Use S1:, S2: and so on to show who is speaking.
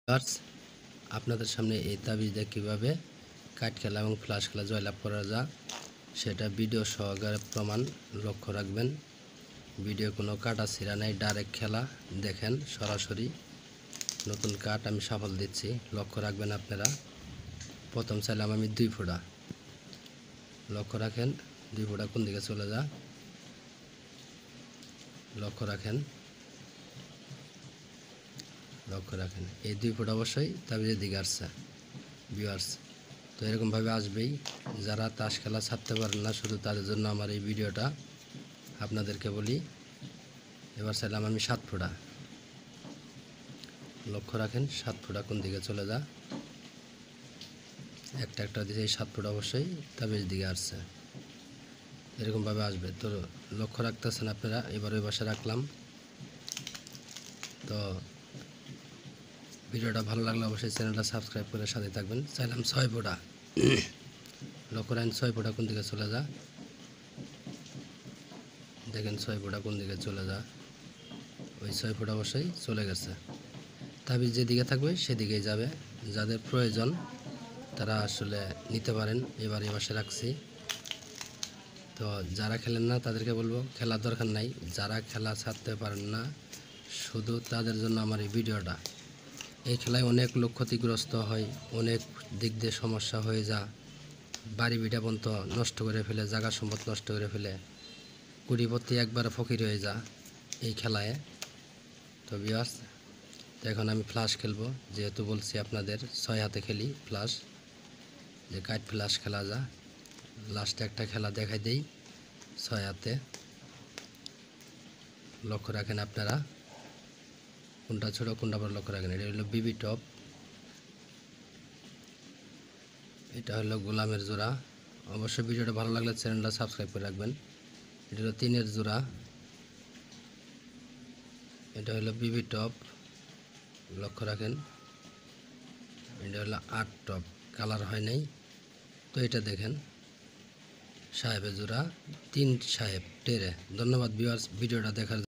S1: Viewers, আপনাদের সামনে এই তাবিজ দিয়ে কীভাবে কাঠ খেলা এবং ফ্লাশ খেলা জয়লাভ করা যায় সেটা ভিডিও সহকারে প্রমাণ লক্ষ্য রাখবেন। ভিডিও কোনো কাটা ছিঁড়া নেই, ডাইরেক্ট খেলা দেখেন সরাসরি। নতুন কাঠ আমি সাফল দিচ্ছি, লক্ষ্য রাখবেন আপনারা। প্রথম চাইলাম আমি 2 ফোঁটা, লক্ষ্য রাখেন 2 ফোঁটা কোন দিকে চলে যা, লক্ষ্য রাখেন এই 2 ফোঁটা অবশ্যই তাবিজের দিকে আসছে। ভিউয়ার্স, তো এরকমভাবে আসবেই। যারা তাস খেলা ছাড়তে পারেন না শুধু তাদের জন্য আমার এই ভিডিওটা। আপনাদেরকে বলি, এবার চাইলাম আমি 7 ফোঁটা, লক্ষ্য রাখেন 7 ফোঁটা কোন দিকে চলে যা, একটা একটা দিকে এই 7 ফোঁটা অবশ্যই তাবিজ দিকে আসছে। এরকমভাবে আসবে, তো লক্ষ্য রাখতেছেন আপনারা। এবার ওই পাশে রাখলাম। তো ভিডিওটা ভালো লাগলে অবশ্যই চ্যানেলটা সাবস্ক্রাইব করে সাথে থাকবেন। চাইলাম 6 ফোঁটা, লক্ষ্য রাখেন 6 ফোঁটা কোন দিকে চলে যা, দেখেন 6 ফোঁটা কোন দিকে চলে যা, ওই 6 ফোঁটা অবশ্যই চলে গেছে। তাবিজ যেদিকে থাকবে সেদিকেই যাবে। যাদের প্রয়োজন তারা আসলে নিতে পারেন। এবার এ পাশে রাখছি। তো যারা খেলেন না তাদেরকে বলবো খেলার দরকার নাই। যারা খেলা ছাড়তে পারেন না শুধু তাদের জন্য আমার এই ভিডিওটা। এই খেলায় অনেক লোক ক্ষতিগ্রস্ত হয়, অনেক দিক দিয়ে সমস্যা হয়ে যা, বাড়ি ভিটা পর্যন্ত নষ্ট করে ফেলে, জায়গা সম্পদ নষ্ট করে ফেলে, কুড়িপতি একবার ফকির হয়ে যা এই খেলায়। তো ভিউয়ার্স, তো এখন আমি ফ্লাশ খেলবো। যেহেতু বলছি আপনাদের 6 হাতে খেলি ফ্লাশ, যে কাঠ ফ্লাশ খেলা যা। লাস্টে একটা খেলা দেখাই দেই 6 হাতে, লক্ষ্য রাখেন আপনারা কোনটা ছোটো কোনটা বড় লক্ষ্য রাখেন। এটা হলো বিবি টপ, এটা হলো গোলামের জোড়া। অবশ্যই ভিডিওটা ভালো লাগলে চ্যানেলটা সাবস্ক্রাইব করে রাখবেন। এটা হলো 3-এর জোড়া, এটা হলো বিবি টপ, লক্ষ্য রাখেন। এটা হলো 8 টপ, কালার হয় নাই। তো এটা দেখেন সাহেবের জোড়া, 3 সাহেব টেরে। ধন্যবাদ ভিউয়ার্স ভিডিওটা দেখার।